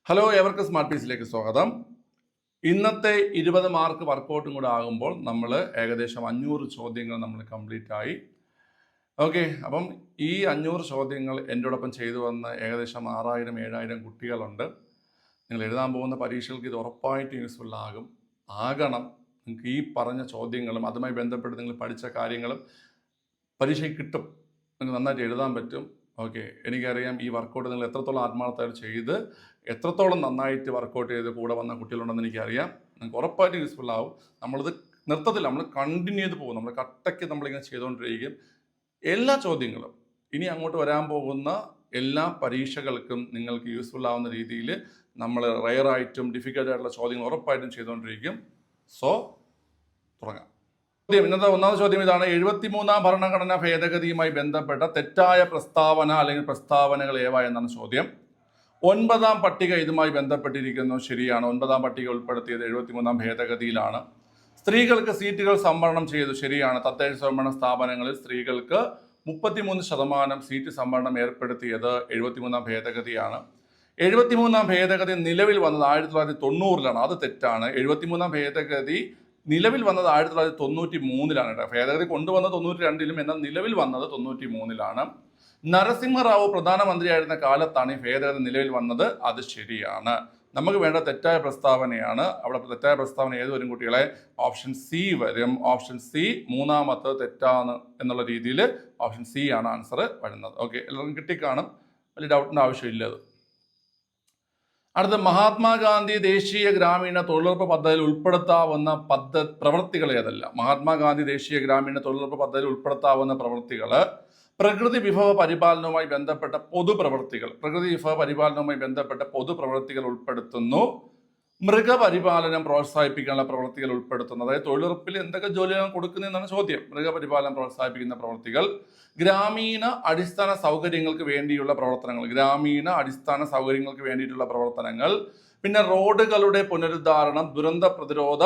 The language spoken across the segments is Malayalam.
ഹലോ, ഏവർക്കും സ്മാർട്ട് പീസിലേക്ക് സ്വാഗതം. ഇന്നത്തെ 20 മാർക്ക് വർക്കൗട്ടും കൂടെ ആകുമ്പോൾ നമ്മൾ ഏകദേശം 500 ചോദ്യങ്ങൾ നമ്മൾ കംപ്ലീറ്റ് ആയി. ഓക്കെ, അപ്പം ഈ 500 ചോദ്യങ്ങൾ എന്നോടൊപ്പം ചെയ്തു വന്ന ഏകദേശം 6000-7000 കുട്ടികളുണ്ട്. നിങ്ങൾ എഴുതാൻ പോകുന്ന പരീക്ഷകൾക്ക് ഇത് ഉറപ്പായിട്ട് യൂസ്ഫുൾ ആകണം. നിങ്ങൾക്ക് ഈ പറഞ്ഞ ചോദ്യങ്ങളും അതുമായി ബന്ധപ്പെട്ട് നിങ്ങൾ പഠിച്ച കാര്യങ്ങളും പരീക്ഷയ്ക്ക് കിട്ടും. നിങ്ങൾക്ക് നന്നായിട്ട് എഴുതാൻ പറ്റും. ഓക്കെ, എനിക്കറിയാം ഈ വർക്കൗട്ട് നിങ്ങൾ എത്രത്തോളം ആത്മാർത്ഥമായിട്ട് ചെയ്ത് എത്രത്തോളം നന്നായിട്ട് വർക്കൗട്ട് ചെയ്ത് കൂടെ വന്ന കുട്ടികളുണ്ടെന്ന് എനിക്കറിയാം. നിങ്ങൾക്ക് ഉറപ്പായിട്ട് യൂസ്ഫുൾ ആവും. നമ്മളിത് നിർത്തത്തില്ല, നമ്മൾ കണ്ടിന്യൂ ചെയ്ത് പോകും. നമ്മൾ കട്ടയ്ക്ക് നമ്മളിങ്ങനെ ചെയ്തുകൊണ്ടിരിക്കും. എല്ലാ ചോദ്യങ്ങളും ഇനി അങ്ങോട്ട് വരാൻ പോകുന്ന എല്ലാ പരീക്ഷകൾക്കും നിങ്ങൾക്ക് യൂസ്ഫുൾ ആവുന്ന രീതിയിൽ നമ്മൾ റയറായിട്ടും ഡിഫിക്കൽട്ടായിട്ടുള്ള ചോദ്യങ്ങൾ ഉറപ്പായിട്ടും ചെയ്തുകൊണ്ടിരിക്കും. സോ തുടങ്ങാം. ഇന്നത്തെ ഒന്നാമത്തെ ചോദ്യം ഇതാണ്: 73ാം ഭരണഘടനാ ഭേദഗതിയുമായി ബന്ധപ്പെട്ട തെറ്റായ പ്രസ്താവന അല്ലെങ്കിൽ പ്രസ്താവനകൾ ഏവ എന്നാണ് ചോദ്യം. 9ാം പട്ടിക ഇതുമായി ബന്ധപ്പെട്ടിരിക്കുന്നു. ശരിയാണ്. 9ാം പട്ടിക ഉൾപ്പെടുത്തിയത് 73ാം ഭേദഗതിയിലാണ്. സ്ത്രീകൾക്ക് സീറ്റുകൾ സംവരണം ചെയ്തു. ശരിയാണ്. തദ്ദേശ സ്വയംഭരണ സ്ഥാപനങ്ങളിൽ സ്ത്രീകൾക്ക് 33% സീറ്റ് സംവരണം ഏർപ്പെടുത്തിയത് 73ാം ഭേദഗതിയാണ്. 73ാം ഭേദഗതി നിലവിൽ വന്നത് 1990-ലാണ്. അത് തെറ്റാണ്. 73ാം ഭേദഗതി നിലവിൽ വന്നത് 1993-ലാണ് കേട്ടോ. ഭേദഗതി കൊണ്ടുവന്നത് 92-ലും, എന്നാൽ നിലവിൽ വന്നത് 93-ലാണ്. നരസിംഹറാവു പ്രധാനമന്ത്രിയായിരുന്ന കാലത്താണ് ഈ ഭേദഗതി നിലവിൽ വന്നത്. അത് ശരിയാണ്. നമുക്ക് വേണ്ട തെറ്റായ പ്രസ്താവനയാണ്. അവിടെ തെറ്റായ പ്രസ്താവന ഏത് വരും കുട്ടികളെ? ഓപ്ഷൻ സി വരും. ഓപ്ഷൻ സി മൂന്നാമത്തെ തെറ്റാണ് എന്നുള്ള രീതിയിൽ ഓപ്ഷൻ സി ആണ് ആൻസർ വരുന്നത്. ഓക്കെ, എല്ലാവർക്കും കിട്ടിക്കാണും, വലിയ ഡൗട്ടിൻ്റെ ആവശ്യമില്ല. അത് അടുത്ത, മഹാത്മാഗാന്ധി ദേശീയ ഗ്രാമീണ തൊഴിലുറപ്പ് പദ്ധതിയിൽ ഉൾപ്പെടുത്താവുന്ന പ്രവൃത്തികൾ ഏതല്ല? മഹാത്മാഗാന്ധി ദേശീയ ഗ്രാമീണ തൊഴിലുറപ്പ് പദ്ധതിയിൽ ഉൾപ്പെടുത്താവുന്ന പ്രവൃത്തികൾ പ്രകൃതി വിഭവ പരിപാലനവുമായി ബന്ധപ്പെട്ട പൊതുപ്രവൃത്തികൾ ഉൾപ്പെടുത്തുന്നു. മൃഗപരിപാലനം പ്രോത്സാഹിപ്പിക്കാനുള്ള പ്രവൃത്തികൾ ഉൾപ്പെടുത്തുന്നു. അതായത് തൊഴിലുറപ്പിൽ എന്തൊക്കെ ജോലിയാണ് കൊടുക്കുന്നതെന്നാണ് ചോദ്യം. മൃഗപരിപാലനം പ്രോത്സാഹിപ്പിക്കുന്ന പ്രവൃത്തികൾ, ഗ്രാമീണ അടിസ്ഥാന സൗകര്യങ്ങൾക്ക് വേണ്ടിയിട്ടുള്ള പ്രവർത്തനങ്ങൾ, പിന്നെ റോഡുകളുടെ പുനരുദ്ധാരണം, ദുരന്ത പ്രതിരോധ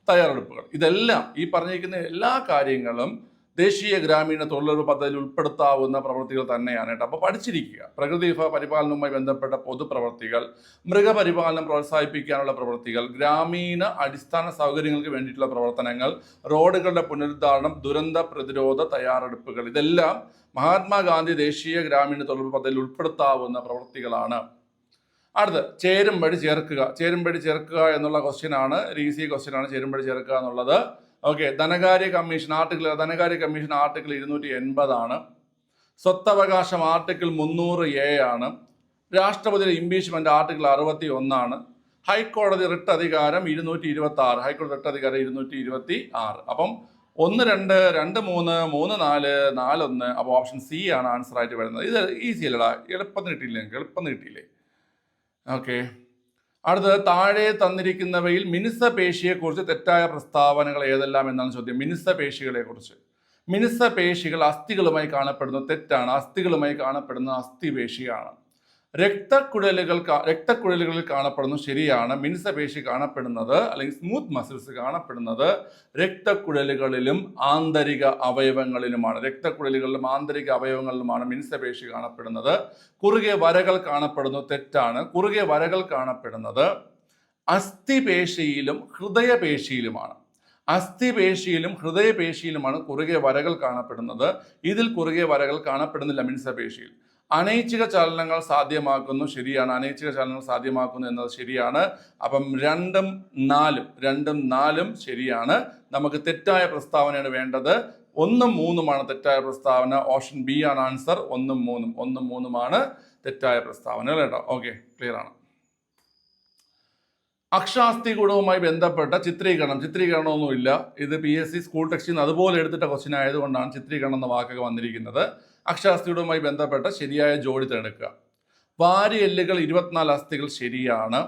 തയ്യാറെടുപ്പുകൾ. ഇതെല്ലാം ഈ പറഞ്ഞിരിക്കുന്ന എല്ലാ കാര്യങ്ങളും ദേശീയ ഗ്രാമീണ തൊഴിലുറപ്പ് പദ്ധതിയിൽ ഉൾപ്പെടുത്താവുന്ന പ്രവൃത്തികൾ തന്നെയാണ് കേട്ടോ. അപ്പോൾ പഠിച്ചിരിക്കുക. പ്രകൃതി വിഭവ പരിപാലനവുമായി ബന്ധപ്പെട്ട പൊതുപ്രവൃത്തികൾ, മൃഗപരിപാലനം പ്രോത്സാഹിപ്പിക്കാനുള്ള പ്രവൃത്തികൾ, ഗ്രാമീണ അടിസ്ഥാന സൗകര്യങ്ങൾക്ക് വേണ്ടിയിട്ടുള്ള പ്രവർത്തനങ്ങൾ, റോഡുകളുടെ പുനരുദ്ധാരണം, ദുരന്ത പ്രതിരോധ തയ്യാറെടുപ്പുകൾ. ഇതെല്ലാം മഹാത്മാഗാന്ധി ദേശീയ ഗ്രാമീണ തൊഴിലുറപ്പ് പദ്ധതിയിൽ ഉൾപ്പെടുത്താവുന്ന പ്രവൃത്തികളാണ്. അടുത്ത്, ചേരുംപടി ചേർക്കുക എന്നുള്ള ക്വസ്റ്റ്യനാണ്. ഈസി ക്വസ്റ്റ്യനാണ് ചേരുംപടി ചേർക്കുക എന്നുള്ളത്. ഓക്കെ, ധനകാര്യ കമ്മീഷൻ ആർട്ടിക്കിൾ 280 ആണ്. സ്വത്തവകാശം ആർട്ടിക്കിൾ 300A ആണ്. രാഷ്ട്രപതിയുടെ ഇംപീച്ച്മെന്റ് ആർട്ടിക്കിൾ 61 ആണ്. ഹൈക്കോടതി റിട്ട് അധികാരം 226. അപ്പം 1, 2, 2, 3, 3, 4, 4, 1. അപ്പോൾ ഓപ്ഷൻ സി ആണ് ആൻസർ ആയിട്ട് വരുന്നത്. ഇത് ഈസി അല്ലടാ, എളുപ്പം കിട്ടിയില്ലേ? ഓക്കെ, അടുത്തത്, താഴെ തന്നിരിക്കുന്നവയിൽ മിനുസപേശിയെക്കുറിച്ച് തെറ്റായ പ്രസ്താവനകൾ ഏതെല്ലാം എന്നാണ് ചോദ്യം. മിനുസപേശികൾ അസ്ഥികളുമായി കാണപ്പെടുന്നു. തെറ്റാണ്. അസ്ഥികളുമായി കാണപ്പെടുന്ന അസ്ഥിപേശിയാണ്. രക്തക്കുഴലുകളിൽ കാണപ്പെടുന്നു. ശരിയാണ്. മിനുസപേശി കാണപ്പെടുന്നത് അല്ലെങ്കിൽ സ്മൂത്ത് മസിൽസ് കാണപ്പെടുന്നത് രക്തക്കുഴലുകളിലും ആന്തരിക അവയവങ്ങളിലുമാണ് മിനുസപേശി കാണപ്പെടുന്നത്. കുറുകെ വരകൾ കാണപ്പെടുന്നു. തെറ്റാണ്. കുറുകെ വരകൾ കാണപ്പെടുന്നത് അസ്ഥിപേശിയിലും ഹൃദയപേശിയിലുമാണ് കുറുകെ വരകൾ കാണപ്പെടുന്നത്. ഇതിൽ കുറുകെ വരകൾ കാണപ്പെടുന്നില്ല മിനുസപേശിയിൽ. അനൈച്ഛിക ചലനങ്ങൾ സാധ്യമാക്കുന്നു. ശരിയാണ്. അനൈച്ഛിക ചലനങ്ങൾ സാധ്യമാക്കുന്നു എന്നത് ശരിയാണ്. അപ്പം 2ഉം 4ഉം ശരിയാണ്. നമുക്ക് തെറ്റായ പ്രസ്താവനയാണ് വേണ്ടത്. 1ഉം 3ഉമാണ് തെറ്റായ പ്രസ്താവന. ഓപ്ഷൻ ബി ആണ് ആൻസർ. 1ഉം 3ഉമാണ് തെറ്റായ പ്രസ്താവനകൾ കേട്ടോ. ഓക്കെ, ക്ലിയർ ആണ്. അക്ഷാസ്ഥികൂടവുമായി ബന്ധപ്പെട്ട ചിത്രീകരണമൊന്നുമില്ല. ഇത് PSC സ്കൂൾ ടെക്സ്റ്റിൽ നിന്ന് അതുപോലെ എടുത്തിട്ട ക്വസ്റ്റ്യൻ ആയതുകൊണ്ടാണ് ചിത്രീകരണം എന്ന വാക്കൊക്കെ വന്നിരിക്കുന്നത്. അക്ഷാസ്ഥികൂടവുമായി ബന്ധപ്പെട്ട ശരിയായ ജോഡി തിരഞ്ഞെടുക്കുക. വാരിയെല്ലുകൾ 24 അസ്ഥികൾ ശരിയാണ്.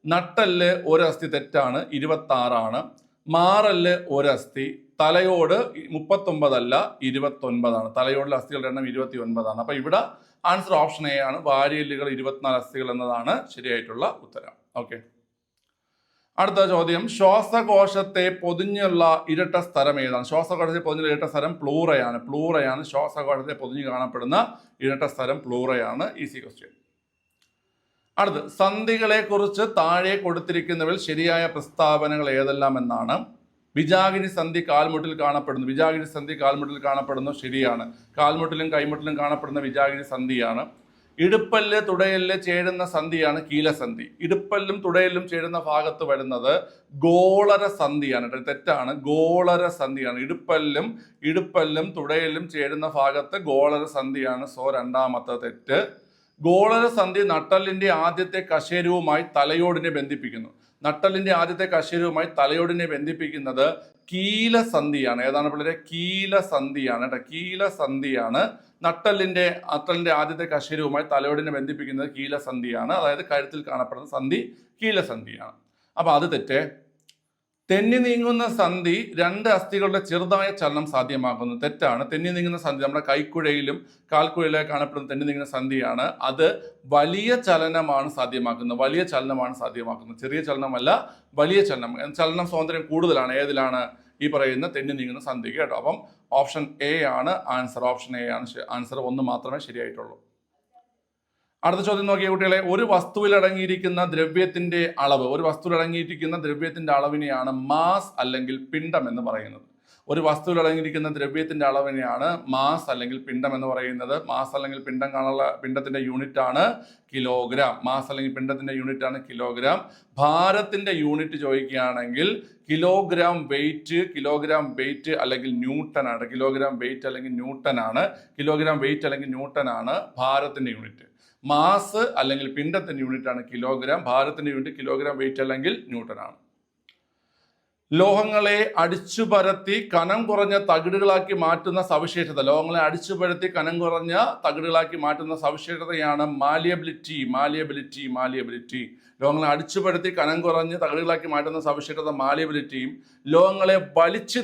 നട്ടെല്ല് 1 അസ്ഥി തെറ്റാണ്, 26 ആണ്. മാറല്ല് 1 അസ്ഥി. തലയോട് 39 അല്ല, 29 ആണ്. തലയോടിലെ അസ്ഥികളുടെ എണ്ണം 29 ആണ്. അപ്പൊ ഇവിടെ ആൻസർ ഓപ്ഷൻ എ ആണ്. വാരിയെല്ലുകൾ 24 അസ്ഥികൾ എന്നതാണ് ശരിയായിട്ടുള്ള ഉത്തരം. ഓക്കെ, അടുത്ത ചോദ്യം, ശ്വാസകോശത്തെ പൊതിഞ്ഞുള്ള ഇരട്ട സ്ഥലം ഏതാണ്? ശ്വാസകോശത്തെ പൊതിഞ്ഞുള്ള ഇരട്ട സ്ഥലം പ്ലൂറയാണ്. ശ്വാസകോശത്തെ പൊതിഞ്ഞു കാണപ്പെടുന്ന ഇരട്ട സ്ഥലം പ്ലൂറയാണ്. Easy question. അടുത്ത് സന്ധികളെ കുറിച്ച് താഴെ കൊടുത്തിരിക്കുന്നവയിൽ ശരിയായ പ്രസ്താവനകൾ ഏതെല്ലാം എന്നാണ്. വിജാഗിരി സന്ധി കാൽമുട്ടിൽ കാണപ്പെടുന്നു. വിജാഗിരി സന്ധി കാൽമുട്ടിൽ കാണപ്പെടുന്നു, ശരിയാണ്. കാൽമുട്ടിലും കൈമുട്ടിലും കാണപ്പെടുന്ന വിജാഗിരി സന്ധിയാണ്. ഇടുപ്പല്ല് തുടയല്ല് ചേരുന്ന സന്ധിയാണ് കീലസന്ധി. ഇടുപ്പല്ലും തുടയല്ലും ചേരുന്ന ഭാഗത്ത് വരുന്നത് ഗോളര സന്ധിയാണ്. തെറ്റാണ്, ഗോളര സന്ധിയാണ്. ഇടുപ്പല്ലും തുടയല്ലും ചേരുന്ന ഭാഗത്ത് ഗോളര സന്ധിയാണ്. സോ രണ്ടാമത്തെ തെറ്റ്. ഗോളര സന്ധി നട്ടലിന്റെ ആദ്യത്തെ കശേരുവുമായി തലയോടിനെ ബന്ധിപ്പിക്കുന്നു. നട്ടലിന്റെ ആദ്യത്തെ കശേരുവുമായി തലയോടിനെ ബന്ധിപ്പിക്കുന്നത് കീലസന്ധിയാണ്. ഏതാണ് പിള്ളേരെ? കീലസന്ധിയാണ് കേട്ടോ, കീലസന്ധിയാണ്. നട്ടലിന്റെ ആദ്യത്തെ കശേരുവുമായി തലയോടിനെ ബന്ധിപ്പിക്കുന്നത് കീലസന്ധിയാണ്. അതായത് കഴുത്തിൽ കാണപ്പെടുന്ന സന്ധി കീലസന്ധിയാണ്. അപ്പൊ അത് തെറ്റേ. തെന്നി നീങ്ങുന്ന സന്ധി രണ്ട് അസ്ഥികളുടെ ചെറുതായ ചലനം സാധ്യമാക്കുന്നു. തെറ്റാണ്. തെന്നി നീങ്ങുന്ന സന്ധി നമ്മുടെ കൈക്കുഴയിലും കാൽക്കുഴയിലും കാണപ്പെടുന്ന തെന്നി നീങ്ങുന്ന സന്ധിയാണ്. അത് വലിയ ചലനമാണ് സാധ്യമാക്കുന്നത്. വലിയ ചലനമാണ് സാധ്യമാക്കുന്നത്, ചെറിയ ചലനമല്ല, വലിയ ചലനം. ചലനം സ്വാതന്ത്ര്യം കൂടുതലാണ് ഏതിലാണ്? ഈ പറയുന്ന തെന്നി നീങ്ങുന്ന സന്ധി കേട്ടോ. അപ്പം ഓപ്ഷൻ എ ആണ് ആൻസർ. ഓപ്ഷൻ എ ആണ് ആൻസർ. ഒന്ന് മാത്രമേ ശരിയായിട്ടുള്ളൂ. അടുത്ത ചോദ്യം നോക്കിയ കുട്ടികളെ, ഒരു വസ്തുവിൽ അടങ്ങിയിരിക്കുന്ന ദ്രവ്യത്തിന്റെ അളവ്, ഒരു വസ്തുവിൽ അടങ്ങിയിരിക്കുന്ന ദ്രവ്യത്തിന്റെ അളവിനെയാണ് മാസ് അല്ലെങ്കിൽ പിണ്ഡം എന്ന് പറയുന്നത്. ഒരു വസ്തുവിൽ അടങ്ങിയിരിക്കുന്ന ദ്രവ്യത്തിന്റെ അളവിനെയാണ് മാസ് അല്ലെങ്കിൽ പിണ്ഡം എന്ന് പറയുന്നത്. മാസ് അല്ലെങ്കിൽ പിണ്ഡം കാണുള്ള പിണ്ഡത്തിന്റെ യൂണിറ്റ് ആണ് കിലോഗ്രാം. മാസ് അല്ലെങ്കിൽ പിണ്ഡത്തിന്റെ യൂണിറ്റ് ആണ് കിലോഗ്രാം. ഭാരത്തിന്റെ യൂണിറ്റ് ചോദിക്കുകയാണെങ്കിൽ കിലോഗ്രാം വെയിറ്റ് അല്ലെങ്കിൽ ന്യൂട്ടൺ ആണ്. കിലോഗ്രാം വെയിറ്റ് അല്ലെങ്കിൽ ന്യൂട്ടൺ ആണ് ഭാരത്തിന്റെ യൂണിറ്റ്. മാസ് അല്ലെങ്കിൽ പിണ്ഡത്തിന്റെ യൂണിറ്റ് ആണ് കിലോഗ്രാം. ഭാരത്തിന്റെ യൂണിറ്റ് കിലോഗ്രാം വെയിറ്റ് അല്ലെങ്കിൽ ന്യൂട്ടൺ ആണ്. ലോഹങ്ങളെ അടിച്ചുപരത്തി കനം കുറഞ്ഞ തകിടുകളാക്കി മാറ്റുന്ന സവിശേഷത. ലോഹങ്ങളെ അടിച്ചുപരത്തി കനം കുറഞ്ഞ തകിടുകളാക്കി മാറ്റുന്ന സവിശേഷതയാണ് മാലിയബിലിറ്റി. ലോഹങ്ങളെ അടിച്ചുപരത്തി കനം കുറഞ്ഞ് തകിടുകളാക്കി മാറ്റുന്ന സവിശേഷത മാലിയബിലിറ്റിയും, ലോഹങ്ങളെ വലിച്ചു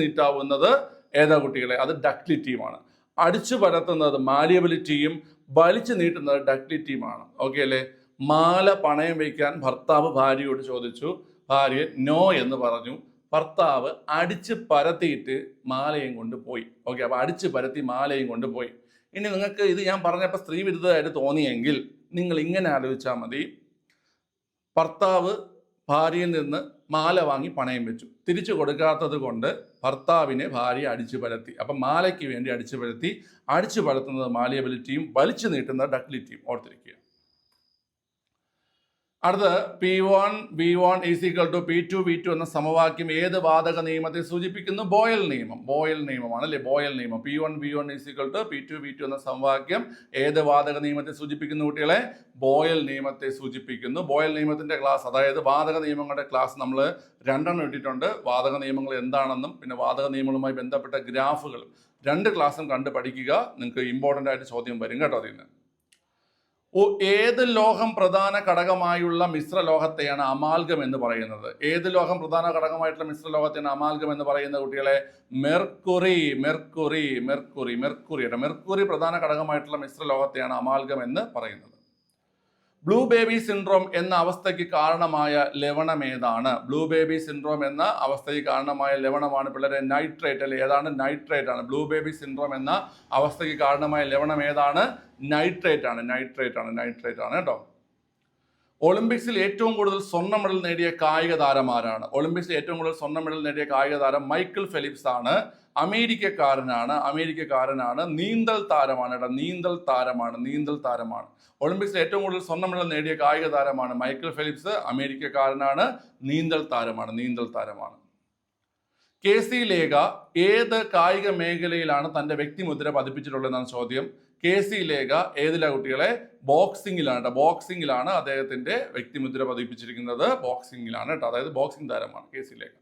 നീട്ടാവുന്നത് ഏതാ കുട്ടികളെ? അത് ഡക്റ്റിലിറ്റിയുമാണ്. അടിച്ചു പരത്തുന്നത് മാലിയബിലിറ്റിയും വലിച്ചു നീട്ടുന്നത് ഡക്റ്റിലിറ്റിയുമാണ്. ഓക്കെ അല്ലേ? മാല പണയം വയ്ക്കാൻ ഭർത്താവ് ഭാര്യയോട് ചോദിച്ചു. ഭാര്യ നോ എന്ന് പറഞ്ഞു. ഭർത്താവ് അടിച്ച് പരത്തിയിട്ട് മാലയും കൊണ്ടുപോയി. ഓക്കെ, അപ്പൊ അടിച്ച് പരത്തി മാലയും കൊണ്ടുപോയി. ഇനി നിങ്ങൾക്ക് ഇത് ഞാൻ പറഞ്ഞപ്പോൾ സ്ത്രീ വിരുദ്ധമായിട്ട് തോന്നിയെങ്കിൽ നിങ്ങൾ ഇങ്ങനെ ആലോചിച്ചാൽ മതി. ഭർത്താവ് ഭാര്യയിൽ നിന്ന് മാല വാങ്ങി പണയം വെച്ചു. തിരിച്ചു കൊടുക്കാത്തത് കൊണ്ട് ഭർത്താവിനെ ഭാര്യ അടിച്ചു പരത്തി. അപ്പം മാലയ്ക്ക് വേണ്ടി അടിച്ചു പരത്തുന്നത് മാലിയബിലിറ്റിയും വലിച്ചു നീട്ടുന്നത് ഡക്റ്റിലിറ്റിയും. ഓർത്തിരിക്കുക. അടുത്ത് P1 V1 = P2 V2 എന്ന സമവാക്യം ഏത് വാതക നിയമത്തെ സൂചിപ്പിക്കുന്നു? ബോയിൽ നിയമമാണ് അല്ലെ? ബോയിൽ നിയമം. P1 V1 = P2 V2 എന്ന സമവാക്യം ഏത് വാതക നിയമത്തെ സൂചിപ്പിക്കുന്നു കുട്ടികളെ? ബോയിൽ നിയമത്തെ സൂചിപ്പിക്കുന്നു. ബോയിൽ നിയമത്തിന്റെ ക്ലാസ്, അതായത് വാതക നിയമങ്ങളുടെ ക്ലാസ് നമ്മൾ 2 ഇട്ടിട്ടുണ്ട്. വാതക നിയമങ്ങൾ എന്താണെന്നും പിന്നെ വാതക നിയമങ്ങളുമായി ബന്ധപ്പെട്ട ഗ്രാഫുകളും 2 ക്ലാസ്സും കണ്ട് പഠിക്കുക. നിങ്ങൾക്ക് ഇമ്പോർട്ടൻ്റ് ആയിട്ട് ചോദ്യം വരും കേട്ടോ അതിൽ നിന്ന്. ഏത് ലോഹം പ്രധാന ഘടകമായുള്ള മിശ്രലോഹത്തെയാണ് അമാൽഗം എന്ന് പറയുന്നത്? ഏത് ലോഹം പ്രധാന ഘടകമായിട്ടുള്ള മിശ്രലോഹത്തെയാണ് അമാൽഗം എന്ന് പറയുന്നത് കുട്ടികളെ? മെർക്കുറി പ്രധാന ഘടകമായിട്ടുള്ള മിശ്രലോഹത്തെയാണ് അമാൽഗം എന്ന് പറയുന്നത്. ബ്ലൂ ബേബി സിൻഡ്രോം എന്ന അവസ്ഥയ്ക്ക് കാരണമായ ലവണം ഏതാണ്? ബ്ലൂ ബേബി സിൻഡ്രോം എന്ന അവസ്ഥയ്ക്ക് കാരണമായ ലവണമാണ് പിള്ളേരെ നൈട്രേറ്റ് അല്ലെ? ഏതാണ്? നൈട്രേറ്റ് ആണ്. ബ്ലൂ ബേബി സിൻഡ്രോം എന്ന അവസ്ഥയ്ക്ക് കാരണമായ ലവണം ഏതാണ്? നൈട്രേറ്റ് ആണ് കേട്ടോ. ഒളിമ്പിക്സിൽ ഏറ്റവും കൂടുതൽ സ്വർണ്ണ മെഡൽ നേടിയ കായിക താരം ആരാണ്? ഒളിമ്പിക്സിൽ ഏറ്റവും കൂടുതൽ സ്വർണ്ണ മെഡൽ നേടിയ കായിക താരം മൈക്കിൾ ഫെലിപ്സ് ആണ്. അമേരിക്കക്കാരനാണ്. നീന്തൽ താരമാണ്. ഒളിമ്പിക്സിൽ ഏറ്റവും കൂടുതൽ സ്വർണ്ണ മെഡൽ നേടിയ കായിക താരമാണ് മൈക്കിൾ ഫെലിപ്സ്. അമേരിക്കക്കാരനാണ്. നീന്തൽ താരമാണ്. KC ലേഖ ഏത് കായിക മേഖലയിലാണ് തന്റെ വ്യക്തിമുദ്ര പതിപ്പിച്ചിട്ടുള്ളതെന്നാണ് ചോദ്യം. KC ലേഖ ഏതിലാ കുട്ടികളെ? ബോക്സിംഗിലാണ് അദ്ദേഹത്തിന്റെ വ്യക്തിമുദ്ര പതിപ്പിച്ചിരിക്കുന്നത്. ബോക്സിംഗിലാണ് കേട്ടോ, അതായത് ബോക്സിംഗ് താരമാണ് KC ലേഖ.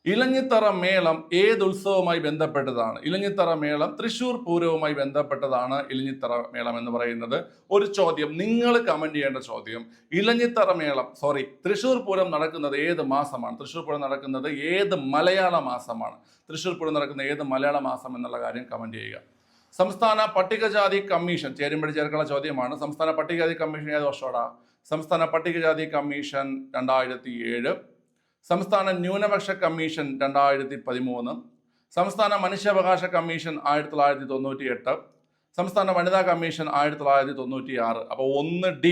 ഇലഞ്ഞിത്തറ മേളം ഏത് ഉത്സവവുമായി ബന്ധപ്പെട്ടതാണ്? ഇലഞ്ഞിത്തറ മേളം തൃശ്ശൂർ പൂരവുമായി ബന്ധപ്പെട്ടതാണ് ഇലഞ്ഞിത്തറ മേളം എന്ന് പറയുന്നത്. ഒരു ചോദ്യം നിങ്ങൾ കമന്റ് ചെയ്യേണ്ട ചോദ്യം, തൃശ്ശൂർ പൂരം നടക്കുന്നത് ഏത് മാസമാണ്? തൃശ്ശൂർ പൂരം നടക്കുന്നത് ഏത് മലയാള മാസമാണ്? എന്നുള്ള കാര്യം കമന്റ് ചെയ്യുക. സംസ്ഥാന പട്ടികജാതി കമ്മീഷൻ ചേരുമ്പടി ചേർക്കുള്ള ചോദ്യമാണ്. സംസ്ഥാന പട്ടികജാതി കമ്മീഷൻ ഏത് വർഷമാണ്? സംസ്ഥാന പട്ടികജാതി കമ്മീഷൻ 2007. സംസ്ഥാന ന്യൂനപക്ഷ കമ്മീഷൻ 2013. സംസ്ഥാന മനുഷ്യാവകാശ കമ്മീഷൻ 1998. സംസ്ഥാന വനിതാ കമ്മീഷൻ 1996. അപ്പോൾ 1D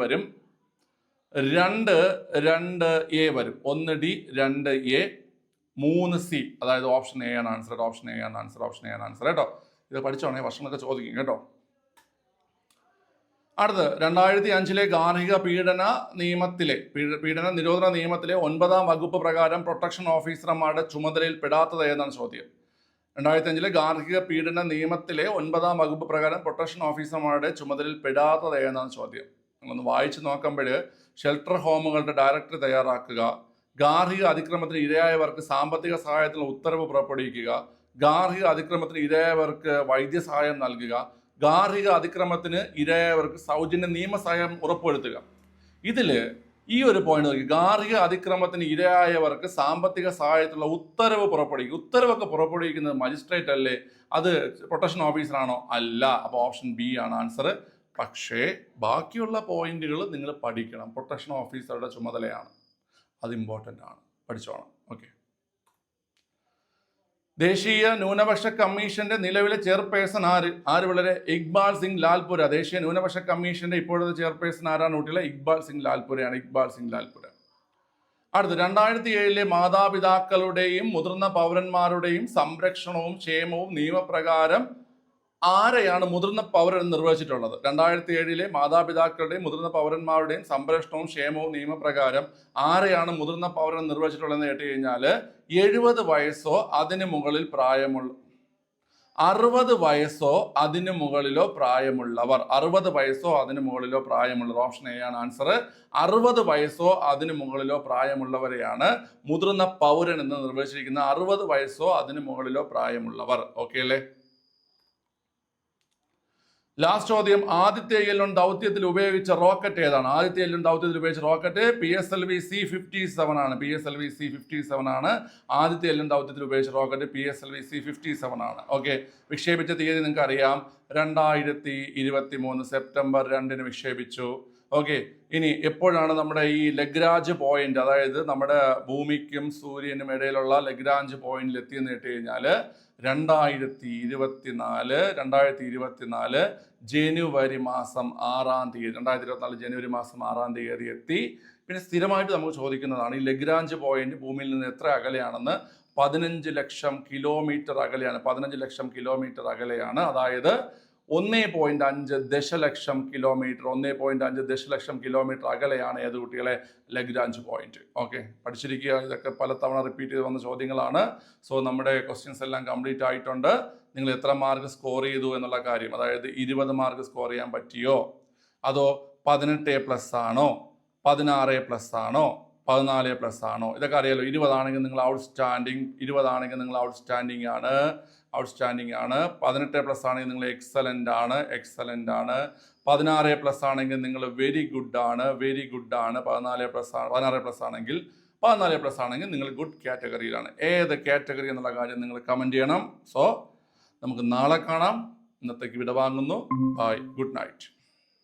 വരും, 2A വരും, 1D 2A 3C, അതായത് ഓപ്ഷൻ എ ആണ് ആൻസർ. ഓപ്ഷൻ എ ആണ് ആൻസർ കേട്ടോ. ഇത് പഠിച്ചോണേ, വർഷങ്ങളൊക്കെ ചോദിക്കും കേട്ടോ. അടുത്ത് 2005 ഗാർഹിക പീഡന നിയമത്തിലെ പീഡന നിരോധന നിയമത്തിലെ 9ാം വകുപ്പ് പ്രകാരം പ്രൊട്ടക്ഷൻ ഓഫീസർമാരുടെ ചുമതലയിൽ പെടാത്തത് ഏതാണ് ചോദ്യം. 2005 ഗാർഹിക പീഡന നിയമത്തിലെ 9ാം വകുപ്പ് പ്രകാരം പ്രൊട്ടക്ഷൻ ഓഫീസർമാരുടെ ചുമതലയിൽ പെടാത്തത് ഏതാണ് ചോദ്യം. നിങ്ങളൊന്ന് വായിച്ചു നോക്കുമ്പോൾ ഷെൽട്ടർ ഹോമുകളുടെ ഡയറക്ടറി തയ്യാറാക്കുക, ഗാർഹിക അതിക്രമത്തിന് ഇരയായവർക്ക് സാമ്പത്തിക സഹായത്തിനുള്ള ഉത്തരവ് പുറപ്പെടുവിക്കുക, ഗാർഹിക അതിക്രമത്തിന് ഇരയായവർക്ക് വൈദ്യസഹായം നൽകുക, ഗാർഹിക അതിക്രമത്തിന് ഇരയായവർക്ക് സൗജന്യ നിയമസഹായം ഉറപ്പുവരുത്തുക. ഇതിൽ ഈ ഒരു പോയിന്റ് നോക്കി, ഗാർഹിക അതിക്രമത്തിന് ഇരയായവർക്ക് സാമ്പത്തിക സഹായത്തിലുള്ള ഉത്തരവ് പുറപ്പെടുവിക്കുക. ഉത്തരവൊക്കെ പുറപ്പെടുവിക്കുന്നത് മജിസ്ട്രേറ്റ് അല്ലേ, അത് പ്രൊട്ടക്ഷൻ ഓഫീസറാണോ? അല്ല. അപ്പോൾ ഓപ്ഷൻ ബി ആണ് ആൻസർ. പക്ഷേ ബാക്കിയുള്ള പോയിന്റുകൾ നിങ്ങൾ പഠിക്കണം. പ്രൊട്ടക്ഷൻ ഓഫീസറുടെ ചുമതലയാണ്, അത് ഇമ്പോർട്ടൻ്റ് ആണ്, പഠിച്ചോണം. ഓക്കെ. ദേശീയ ന്യൂനപക്ഷ കമ്മീഷന്റെ നിലവിലെ ചെയർപേഴ്സൺ ആര് വളരെ? ഇക്ബാൽ സിംഗ് ലാൽപുര. ദേശീയ ന്യൂനപക്ഷ കമ്മീഷന്റെ ഇപ്പോഴത്തെ ചെയർപേഴ്സൺ ആരാണ് കുട്ടികളെ? ഇക്ബാൽ സിംഗ് ലാൽപുരയാണ്. അടുത്ത് 2007 മാതാപിതാക്കളുടെയും മുതിർന്ന പൗരന്മാരുടെയും സംരക്ഷണവും ക്ഷേമവും നിയമപ്രകാരം ആരെയാണ് മുതിർന്ന പൗരൻ നിർവഹിച്ചിട്ടുള്ളത്? 2007 മാതാപിതാക്കളുടെയും മുതിർന്ന പൗരന്മാരുടെയും സംരക്ഷണവും ക്ഷേമവും നിയമപ്രകാരം ആരെയാണ് മുതിർന്ന പൗരൻ നിർവഹിച്ചിട്ടുള്ളതെന്ന് കേട്ട് കഴിഞ്ഞാൽ 70 വയസ്സോ അതിന് മുകളിൽ പ്രായമുള്ള 60 വയസ്സോ അതിന് മുകളിലോ പ്രായമുള്ളവർ. 60 വയസ്സോ അതിന് മുകളിലോ പ്രായമുള്ളവർ. ഓപ്ഷൻ എ ആണ് ആൻസർ. 60 വയസ്സോ അതിന് മുകളിലോ പ്രായമുള്ളവരെയാണ് മുതിർന്ന പൗരൻ എന്ന് നിർവഹിച്ചിരിക്കുന്നത്. 60 വയസ്സോ അതിന് മുകളിലോ പ്രായമുള്ളവർ. ഓക്കെ അല്ലേ? ലാസ്റ്റ് ചോദ്യം, ആദിത്യ എൽ-1 ദൗത്യത്തിൽ ഉപയോഗിച്ച റോക്കറ്റ് ഏതാണ്? ആദിത്യ എൽ-1 ദൗത്യത്തിൽ ഉപയോഗിച്ച റോക്കറ്റ് PSLV C-57 ആണ്. PSLV C-57 ആണ് ആദിത്യ എൽ-1 ദൗത്യത്തിൽ ഉപയോഗിച്ച റോക്കറ്റ്. PSLV C-57 ആണ്. ഓക്കെ. വിക്ഷേപിച്ച തീയതി നിങ്ങൾക്ക് അറിയാം, 2023 സെപ്റ്റംബർ 2 വിക്ഷേപിച്ചു. ഓക്കെ. ഇനി എപ്പോഴാണ് നമ്മുടെ ഈ ലഗ്രാഞ്ച് പോയിന്റ്, അതായത് നമ്മുടെ ഭൂമിക്കും സൂര്യനും ഇടയിലുള്ള ലഗ്രാഞ്ച് പോയിന്റിൽ എത്തിയെന്ന് കേട്ട് കഴിഞ്ഞാൽ 2024 ജനുവരി മാസം 6-ാം തീയതി 2024 ജനുവരി മാസം 6-ാം തീയതി എത്തി. പിന്നെ സ്ഥിരമായിട്ട് നമുക്ക് ചോദിക്കുന്നതാണ് ഈ ലഗ്രാഞ്ച് പോയിന്റ് ഭൂമിയിൽ നിന്ന് എത്ര അകലെയാണെന്ന്. 15 ലക്ഷം കിലോമീറ്റർ അകലെയാണ്. 15 ലക്ഷം കിലോമീറ്റർ അകലെയാണ്. അതായത് 1.5 ദശലക്ഷം കിലോമീറ്റർ 1.5 ദശലക്ഷം കിലോമീറ്റർ അകലെയാണ് ഏത് കുട്ടികളെ? Lagrange point. ഓക്കെ, പഠിച്ചിരിക്കുക. ഇതൊക്കെ പലതവണ റിപ്പീറ്റ് ചെയ്ത് വന്ന ചോദ്യങ്ങളാണ്. സോ നമ്മുടെ ക്വസ്റ്റ്യൻസ് എല്ലാം കംപ്ലീറ്റ് ആയിട്ടുണ്ട്. നിങ്ങൾ എത്ര മാർക്ക് സ്കോർ ചെയ്തു എന്നുള്ള കാര്യം, അതായത് 20 മാർക്ക് സ്കോർ ചെയ്യാൻ പറ്റിയോ, അതോ 18+ ആണോ, 16+ ആണോ, 14+ ആണോ? ഇതൊക്കെ അറിയാലോ. 20 ആണെങ്കിൽ നിങ്ങൾ ഔട്ട്സ്റ്റാൻഡിങ്, 20 ആണെങ്കിൽ നിങ്ങൾ ഔട്ട്സ്റ്റാൻഡിങ് ആണ്. 18+ ആണെങ്കിൽ നിങ്ങൾ എക്സലൻ്റ് ആണ്. 16+ ആണെങ്കിൽ നിങ്ങൾ വെരി ഗുഡ് ആണ്. 16+ ആണെങ്കിൽ നിങ്ങൾ ഗുഡ് കാറ്റഗറിയിലാണ്. ഏത് കാറ്റഗറി എന്നുള്ള കാര്യം നിങ്ങൾ കമൻറ്റ് ചെയ്യണം. സോ നമുക്ക് നാളെ കാണാം. ഇന്നത്തേക്ക് വിടവാങ്ങുന്നു. By, good night.